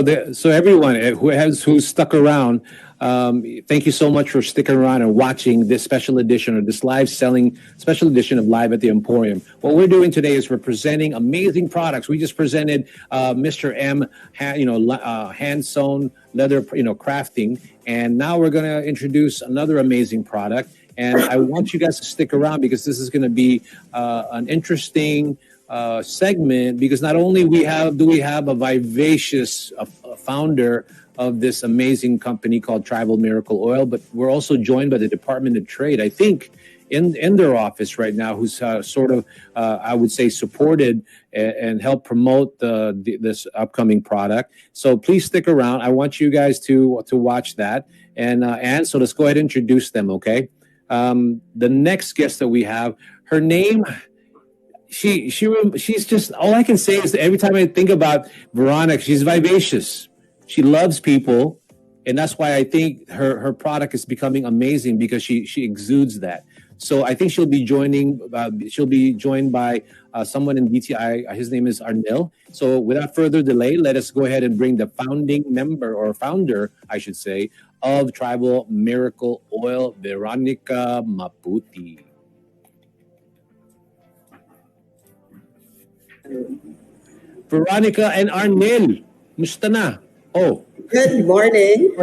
So everyone who's stuck around, thank you so much for sticking around and watching this special edition or this live selling special edition of Live at the Emporium. What we're doing today is we're presenting amazing products. We just presented Mr. M, hand sewn leather, crafting, and now we're going to introduce another amazing product. And I want you guys to stick around because this is going to be an interesting segment, because not only do we have a vivacious founder of this amazing company called Tribal Miracle Oil, but we're also joined by the Department of Trade, I think, in their office right now, who's I would say, supported and helped promote this upcoming product. So please stick around. I want you guys to watch that. And so let's go ahead and introduce them, okay? The next guest that we have, her name, she's just, all I can say is that every time I think about Veronica, she's vivacious. She loves people, and that's why I think her product is becoming amazing, because she exudes that. So I think she'll be joined by someone in DTI. His name is Arnil. So without further delay, let us go ahead and bring the founder, I should say, of Tribal Miracle Oil, Veronica Maputi. Veronica and Arnil, musta na? Oh, good morning.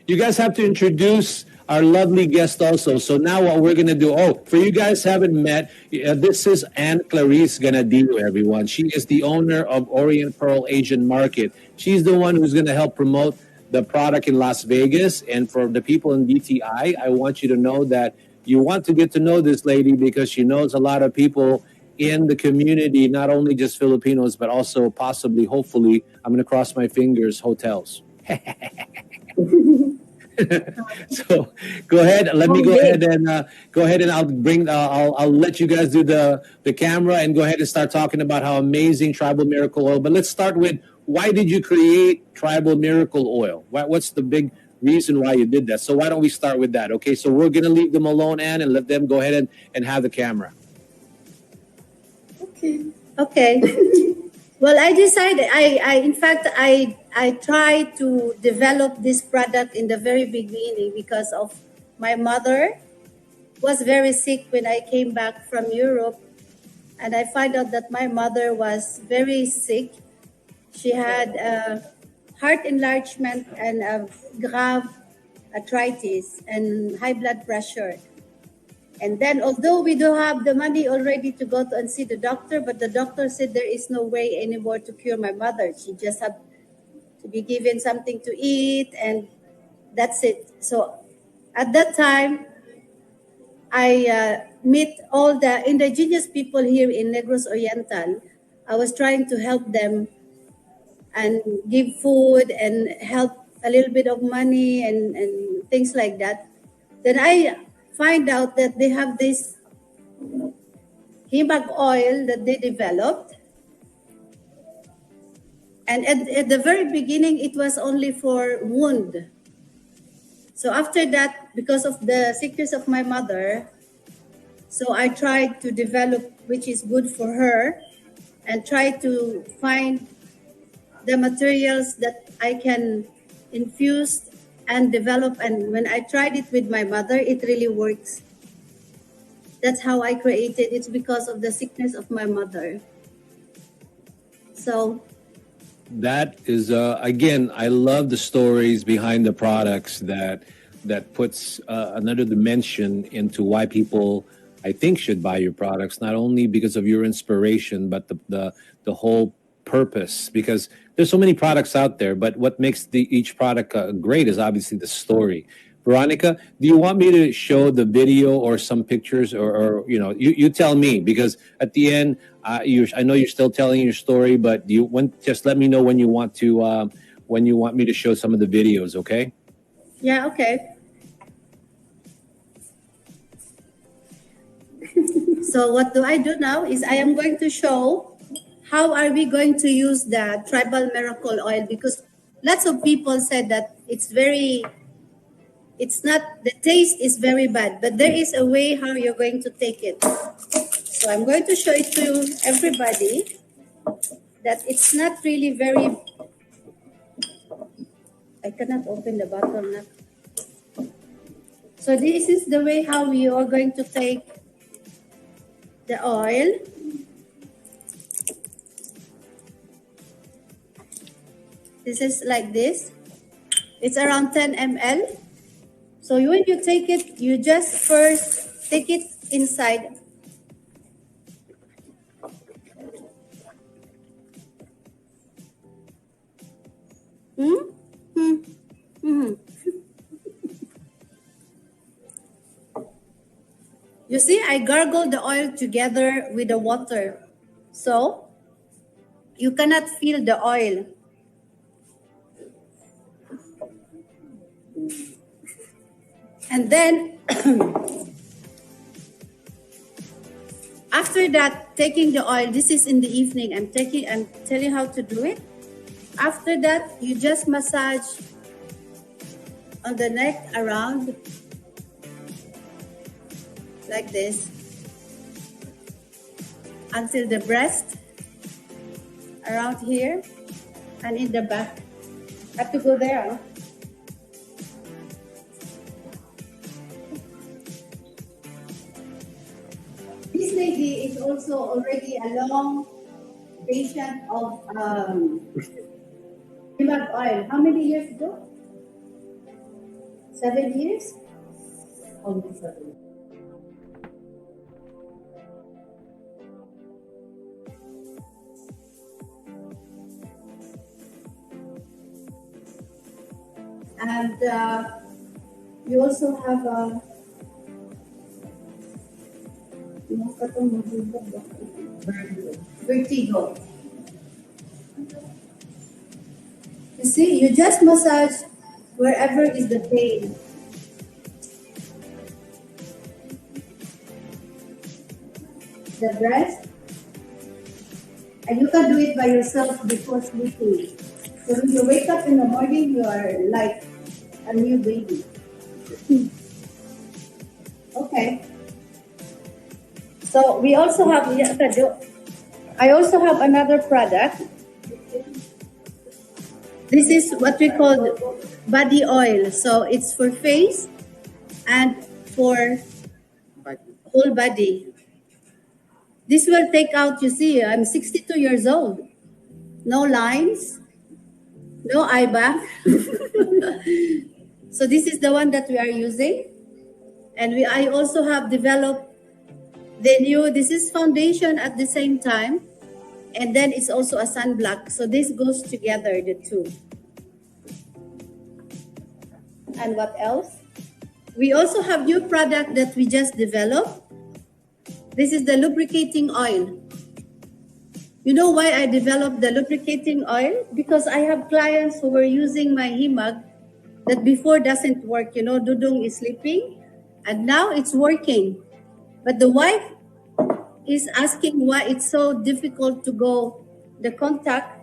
You guys have to introduce our lovely guest also. So now what we're going to do, for you guys haven't met, this is Anne Clarice Ganadillo, everyone. She is the owner of Orient Pearl Asian Market. She's the one who's going to help promote the product in Las Vegas. And for the people in DTI, I want you to know that you want to get to know this lady, because she knows a lot of people in the community, not only just Filipinos, but also possibly, hopefully, I'm going to cross my fingers, hotels. So go ahead. Let me go ahead and I'll let you guys do the camera and go ahead and start talking about how amazing Tribal Miracle Oil. But let's start with, why did you create Tribal Miracle Oil? What's the big reason why you did that? So why don't we start with that? Okay, so we're gonna leave them alone, Anne, and let them go ahead and have the camera. Okay. Well, I decided, in fact, I tried to develop this product in the very beginning because of my mother was very sick when I came back from Europe. And I found out that my mother was very sick. She had heart enlargement and grave arthritis and high blood pressure. And then, although we do have the money already to go and see the doctor, but the doctor said there is no way anymore to cure my mother. She just had to be given something to eat, and that's it. So at that time, I meet all the indigenous people here in Negros Oriental. I was trying to help them and give food and help a little bit of money and things like that. Then I find out that they have this himag oil that they developed. And at the very beginning, it was only for wound. So after that, because of the sickness of my mother, so I tried to develop which is good for her and try to find the materials that I can infuse and develop. And when I tried it with my mother, it really works. That's how I created. It's because of the sickness of my mother. So that is again, I love the stories behind the products that puts another dimension into why people, I think, should buy your products, not only because of your inspiration, but the whole purpose, because there's so many products out there, but what makes each product great is obviously the story. Veronica, do you want me to show the video or some pictures, or you tell me, because at the end, I know you're still telling your story, but just let me know when you want me to show some of the videos, okay? Yeah, okay. So what do I do now is I am going to show how are we going to use the Tribal Miracle Oil, because lots of people said that the taste is very bad, but there is a way how you're going to take it. So I'm going to show it to everybody that it's not really very I cannot open the bottle now. So this is the way how we are going to take the oil. This is like this. It's around 10 ml. So when you take it, you just first take it inside. You see, I gargle the oil together with the water. So you cannot feel the oil. And then after that, taking the oil, this is in the evening. I'm telling you how to do it. After that, you just massage on the neck around like this until the breast around here and in the back. I have to go there. Huh? This lady is also already a long patient of emPHorium oil. How many years ago? 7 years? Almost 7. And you also have a vertigo. You see, you just massage wherever is the pain. The breast. And you can do it by yourself before sleeping. So when you wake up in the morning, you are like a new baby. Okay. So we also have, I also have another product. This is what we call body oil. So it's for face and for whole body. This will take out, you see, I'm 62 years old. No lines, no eye bag. So this is the one that we are using. And I also have developed the new, this is foundation at the same time. And then it's also a sunblock. So this goes together, the two. And what else? We also have new product that we just developed. This is the lubricating oil. You know why I developed the lubricating oil? Because I have clients who were using my himag that before doesn't work. You know, Dudong is sleeping and now it's working. But the wife is asking why it's so difficult to go the contact.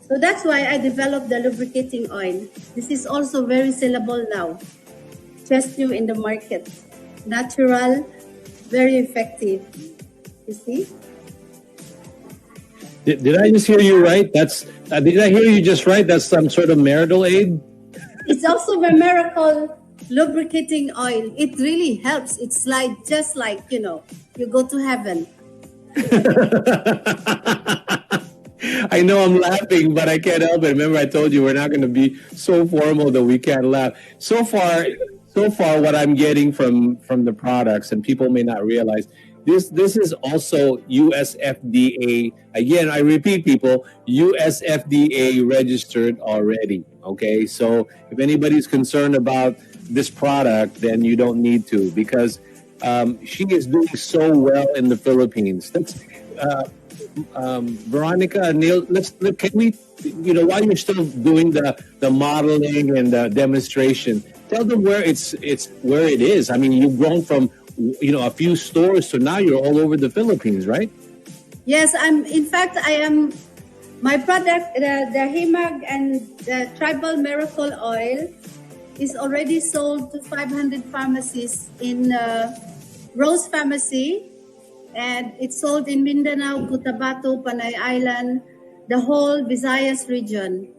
So that's why I developed the lubricating oil. This is also very sellable now. Just new in the market. Natural, very effective. You see? Did I just hear you right? Did I hear you just right? That's some sort of marital aid? It's also the miracle lubricating oil. It really helps. It's like, just like, you know, you go to heaven. I know I'm laughing, but I can't help it. Remember, I told you we're not going to be so formal that we can't laugh. So far, what I'm getting from the products, and people may not realize, this is also USFDA. Again, I repeat, people, USFDA registered already. Okay, so if anybody's concerned about this product, then you don't need to, because she is doing so well in the Philippines. That's Veronica, Neil. Can we, while you're still doing the modeling and the demonstration, tell them where where it is. I mean, you've grown from a few stores to now you're all over the Philippines, right? Yes, in fact, I am. My product, the himag and the Tribal Miracle Oil, is already sold to 500 pharmacies in Rose Pharmacy, and it's sold in Mindanao, Cotabato, Panay Island, the whole Visayas region.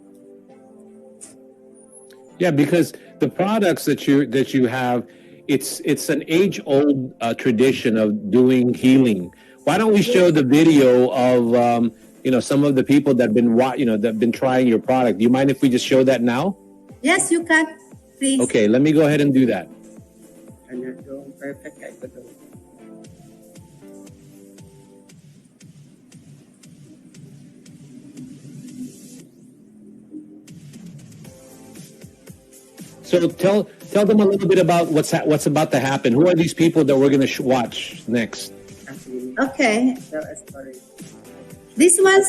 Yeah, because the products that you have, it's an age-old tradition of doing healing. Why don't we show Yes. the video of some of the people that been trying your product? Do you mind if we just show that now? Yes, you can. Please. Okay, let me go ahead and do that. Perfect. So tell them a little bit about what's about to happen. Who are these people that we're going to watch next? Okay. These ones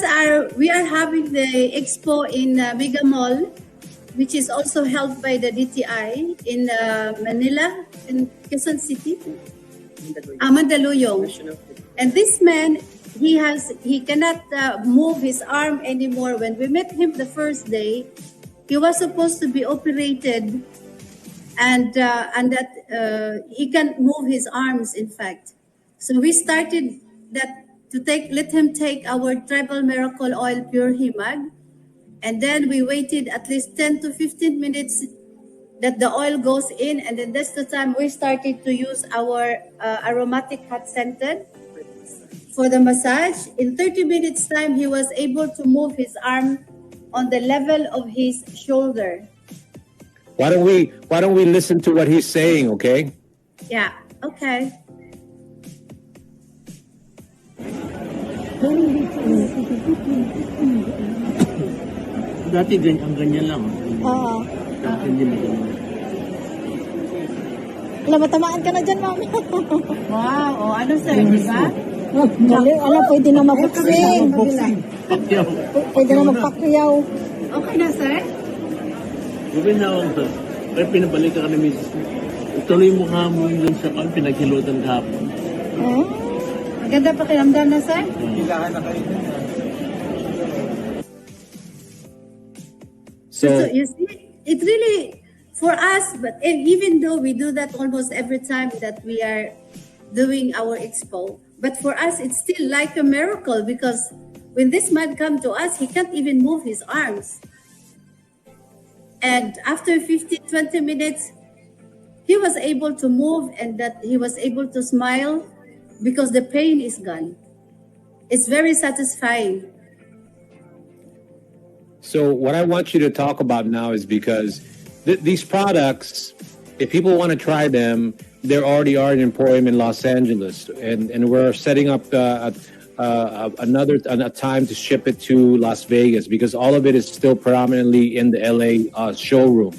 we are having the expo in Mega Mall, which is also held by the DTI in Manila, in Quezon City, Mandaluyong. And this man, he cannot move his arm anymore. When we met him the first day, he was supposed to be operated, and that he can't move his arms. In fact, so we started that let him take our Tribal Miracle Oil Pure Himag, and then we waited at least 10 to 15 minutes that the oil goes in, and then that's the time we started to use our aromatic hot scented for the massage. In 30 minutes time, he was able to move his arm on the level of his shoulder. Why don't we listen to what he's saying, okay? Yeah, okay. Dati ang ganyan lang. Oo. Dati hindi na ganyan. Alam, matamaan ka na dyan, mama. Wow, ano sir, di ba? Alam, pwede na mag-boxing. Pakyaw. Pwede na magpakyaw. Okay na sir? Gawin na ako sir. Kaya pinabalik ka ni Mrs. ko. Ituloy mo nga mo yun sa pinaghilutan kahapon. Oh. Maganda pakiramdam na sir? Hilahan na kayo. So you see, it really, for us, but even though we do that almost every time that we are doing our expo, but for us, it's still like a miracle, because when this man come to us, he can't even move his arms. And after 15, 20 minutes, he was able to move, and that he was able to smile because the pain is gone. It's very satisfying. So what I want you to talk about now is because these products, if people want to try them, there already are an emPHorium in Los Angeles, and we're setting up a time to ship it to Las Vegas, because all of it is still predominantly in the LA showroom.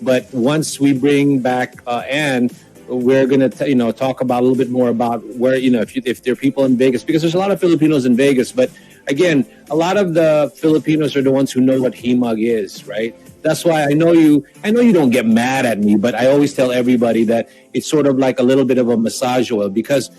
But once we bring back Anne, we're going to talk about a little bit more about where, if there are people in Vegas, because there's a lot of Filipinos in Vegas, but again, a lot of the Filipinos are the ones who know what himag is, right? That's why I know you don't get mad at me, but I always tell everybody that it's sort of like a little bit of a massage oil, because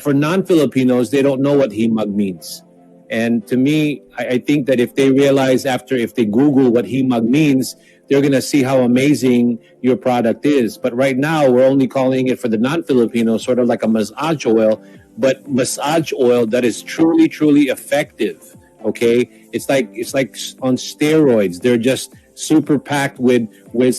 for non-Filipinos, they don't know what himag means. And to me, I think that if they realize if they Google what himag means, they're going to see how amazing your product is. But right now, we're only calling it for the non-Filipinos sort of like a massage oil, but massage oil that is truly, truly effective. Okay, it's like on steroids. They're just super packed with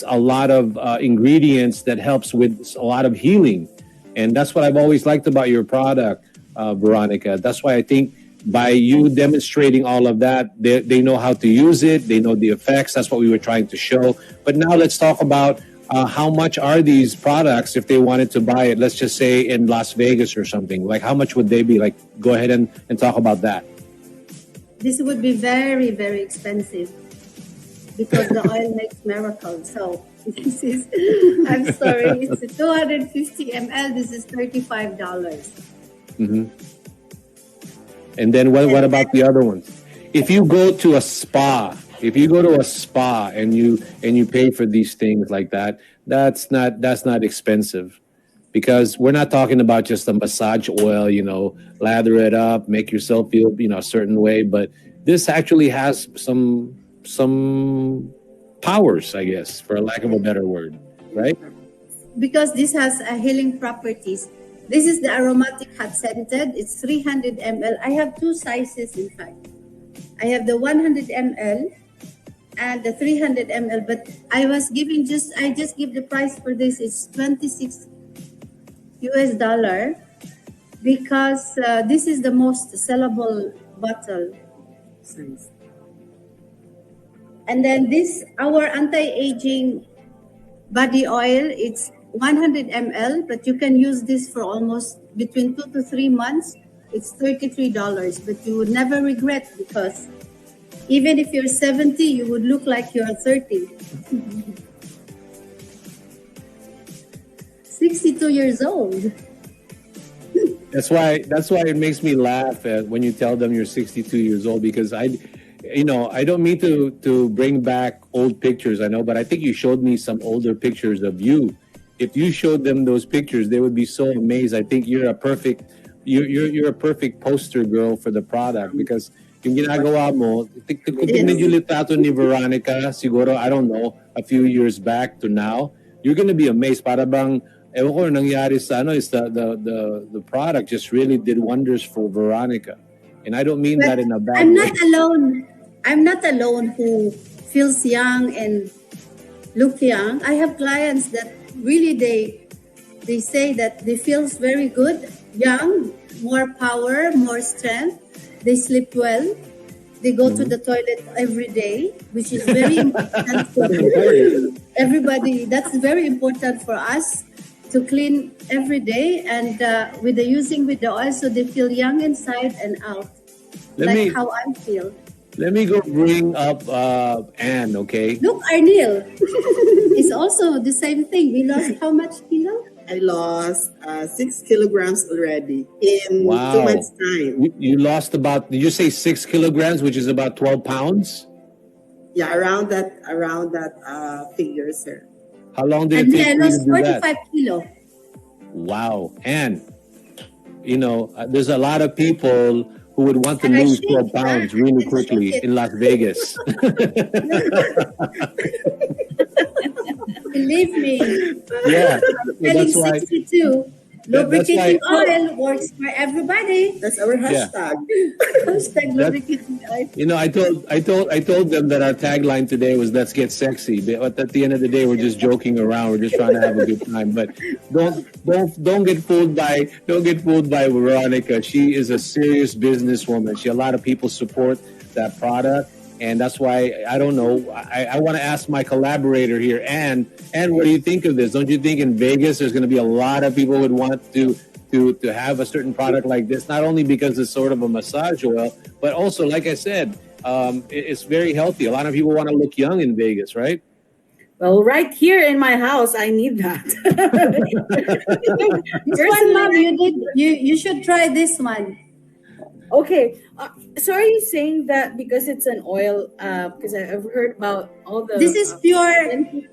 a lot of ingredients that helps with a lot of healing, and that's what I've always liked about your product, Veronica. That's why I think by you demonstrating all of that, they know how to use it. They know the effects. That's what we were trying to show. But now let's talk about how much are these products if they wanted to buy it, let's just say in Las Vegas or something. Like, how much would they be? Like, go ahead and talk about that. This would be very, very expensive, because the oil makes miracles. So this is, I'm sorry, it's a 250 ml. This is $35. Mm-hmm. And then what about the other ones? If you go to a spa, and you pay for these things like that, that's not expensive, because we're not talking about just a massage oil, lather it up, make yourself feel, a certain way, but this actually has some powers, I guess, for lack of a better word, right? Because this has healing properties. This is the aromatic hot scented. It's 300 ml. I have two sizes, in fact. I have the 100 ml, and the 300 ml. But I just give the price for this. It's $26 because this is the most sellable bottle. And then this, our anti-aging body oil, it's 100 ml, but you can use this for almost between 2 to 3 months. It's $33, but you would never regret because even if you're 70, you would look like you're 30. 62 years old. That's why it makes me laugh when you tell them you're 62 years old, because I don't mean to bring back old pictures, I know, but I think you showed me some older pictures of you. If you showed them those pictures, they would be so amazed. I think you're a perfect poster girl for the product, because yung ginagawa mo, tignan yung litrato ni Veronica, siguro, I don't know, a few years back to now, you're gonna be amazed. Para bang, ewan ko nangyari sa is the product just really did wonders for Veronica. And I don't mean But that in a bad I'm way. not alone. I'm not alone who feels young and look young. I have clients that really they say that they feels very good, young, more power, more strength. They sleep well. They go to the toilet every day, which is very important for everybody. That's very important for us to clean every day, and with the oil, so they feel young inside and out, how I feel. Let me go bring up Anne, okay? Look, Arnil is also the same thing. We lost how much kilo? I lost 6 kilograms already in Wow. 2 months' time. You lost about, did you say 6 kilograms, which is about 12 pounds? Yeah, around that figure, sir. How long did And it take I for you to lost do 45 that? kilo. Wow. And, there's a lot of people who would want to And I lose shake 12 pounds that. really I quickly shake it. in Las Vegas. Believe me. Yeah. Telling That's why. 62. That's Lubricating why- oil works for everybody. That's our Yeah. hashtag. Hashtag lubricating oil. I told them that our tagline today was "Let's get sexy," but at the end of the day, we're just joking around. We're just trying to have a good time. But don't get fooled by Veronica. She is a serious businesswoman. A lot of people support that product, and that's why I don't know. I want to ask my collaborator here, Anne. Anne, what do you think of this? Don't you think in Vegas there's going to be a lot of people who would want to have a certain product like this, not only because it's sort of a massage oil, but also, like I said, it's very healthy. A lot of people want to look young in Vegas, right? Well, right here in my house, I need that. This one, Mom, you should try this one. Okay, so are you saying that because it's an oil? Because I've heard about all the. This is pure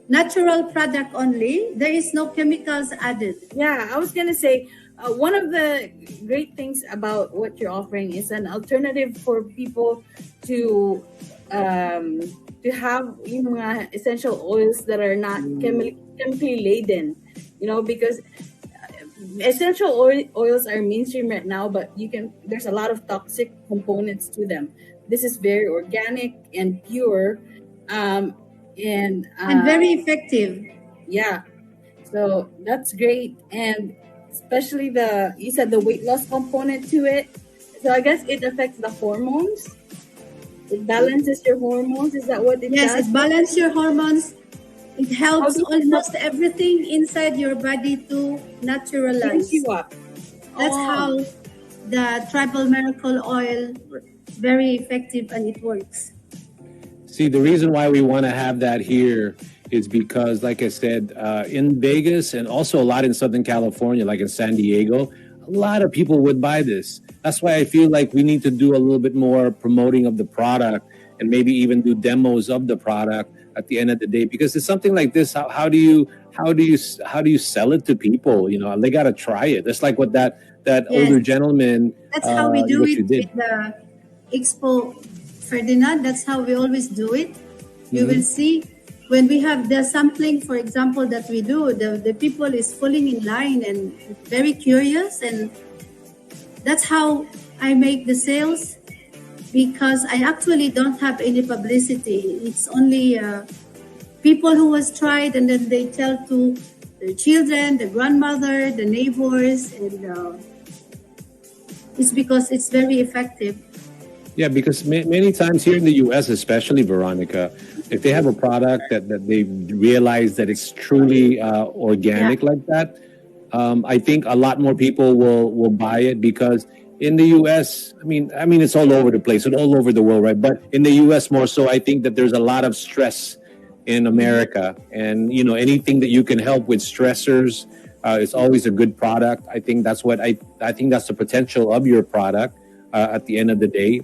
natural product only. There is no chemicals added. Yeah, I was gonna say one of the great things about what you're offering is an alternative for people to have yung mga essential oils that are not chemically laden. Because essential oils are mainstream right now, but there's a lot of toxic components to them. This is very organic and pure, and very effective. Yeah, so that's great, and especially you said the weight loss component to it. So I guess it affects the hormones. It balances your hormones. Is that what it does? Yes, it balances your hormones. It helps How do you- almost everything inside your body to naturalize. Brings you up. That's how the Tribal Miracle Oil is very effective and it works. See, the reason why we want to have that here is because, like I said, in Vegas and also a lot in Southern California, like in San Diego, a lot of people would buy this. That's why I feel like we need to do a little bit more promoting of the product and maybe even do demos of the product at the end of the day. Because it's something like this. How do you sell it to people? They got to try it. That's like what that Yes. older gentleman. That's how we do what it you did. with the Expo Ferdinand. That's how we always do it. You will see when we have the sampling, for example, that we do, the people is falling in line and very curious, and that's how I make the sales. because I actually don't have any publicity. It's only people who was tried, and then they tell to their children, the grandmother, the neighbors, and it's because it's very effective. Yeah, because many times here in the U.S., especially Veronica, if they have a product that they realize that it's truly organic like that, I think a lot more people will buy it because in the U.S., I mean, it's all over the place and all over the world, right? But in the U.S. more so, I think that there's a lot of stress in America, and anything that you can help with stressors, is always a good product. I think that's what I think that's the potential of your product. At the end of the day,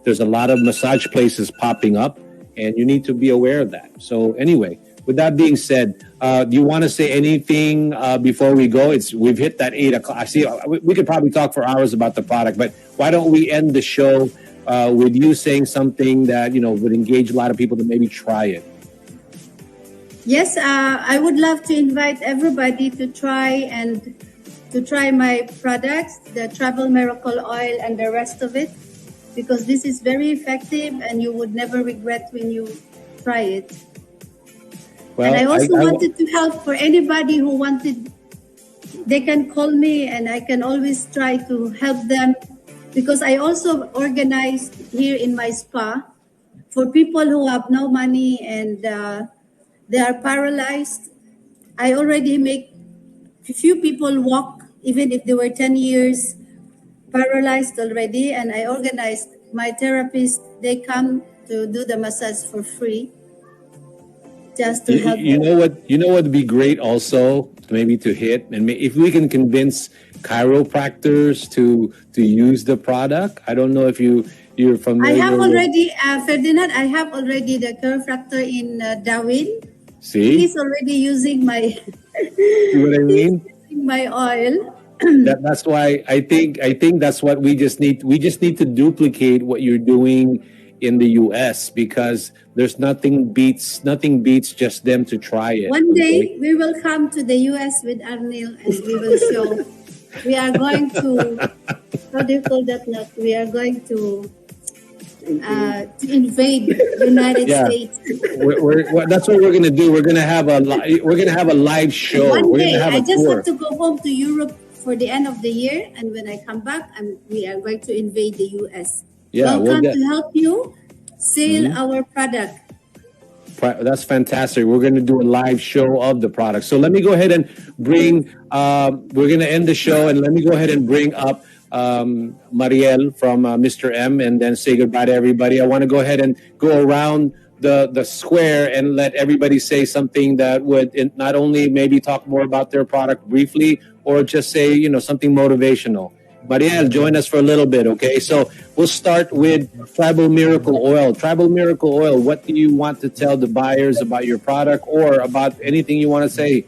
there's a lot of massage places popping up, and you need to be aware of that. So anyway, with that being said, do you want to say anything before we go? We've hit that 8 o'clock. I see we could probably talk for hours about the product, but why don't we end the show with you saying something that would engage a lot of people to maybe try it? Yes, I would love to invite everybody to try my products, the Travel Miracle Oil and the rest of it, because this is very effective and you would never regret when you try it. Well, and I also wanted to help for anybody who wanted, they can call me and I can always try to help them, because I also organized here in my spa for people who have no money and they are paralyzed. I already make a few people walk, even if they were 10 years paralyzed already, and I organized my therapist. They come to do the massage for free, just to help You them. know what would be great also, maybe to hit, and if we can convince chiropractors to use the product. I don't know if you're I familiar. have already, Ferdinand, I have already the chiropractor in Darwin. See? He's already using my See what I mean? using my oil. That's why I think that's what we just need. We just need to duplicate what you're doing in the U.S. because there's nothing beats just them to try it. One okay? day we will come to the U.S. with Arnil and we will show. We are going to, how do you call that? Like, we are going to invade United Yeah. States. That's what we're gonna do. We're gonna have a live show. One We're day, gonna have I a just tour. have to go home to Europe for the end of the year, and when I come back, we are going to invade the U.S. Yeah, we'll Welcome get- to help you sell our product. That's fantastic. We're going to do a live show of the product. So let me go ahead and bring. We're going to end the show, and let me go ahead and bring up Mariel from Mr. M, and then say goodbye to everybody. I want to go ahead and go around the square and let everybody say something that would not only maybe talk more about their product briefly, or just say something motivational. Mariel, join us for a little bit, okay? So we'll start with Tribal Miracle Oil. Tribal Miracle Oil, what do you want to tell the buyers about your product or about anything you want to say?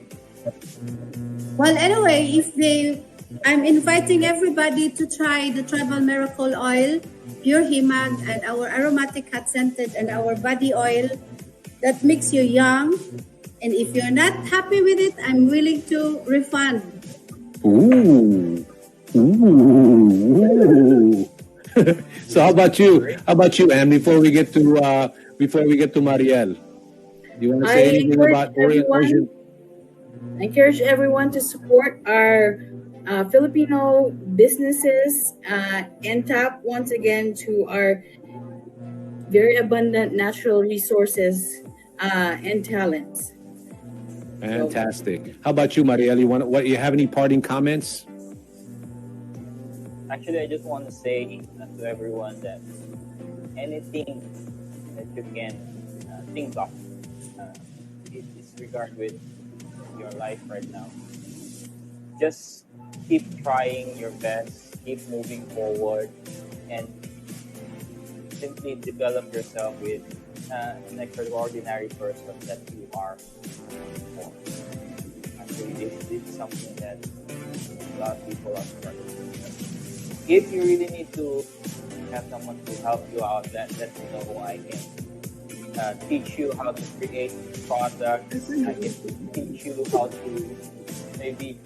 Well, anyway, I'm inviting everybody to try the Tribal Miracle Oil, Pure Himag, and our aromatic hot scented and our body oil that makes you young. And if you're not happy with it, I'm willing to refund. Ooh. So how about you? Anne? Before we get to Mariel, do you want to say anything about Origin? I encourage everyone to support our Filipino businesses and tap once again to our very abundant natural resources and talents. Fantastic. How about you, Mariel? You have any parting comments? Actually, I just want to say to everyone that anything that you can think of is regard with your life right now. Just keep trying your best, keep moving forward, and simply develop yourself with an extraordinary person that you are for. Actually, this is something that a lot of people are struggling with. If you really need to have someone to help you out, let me know. I can teach you how to create products. I can teach you how to maybe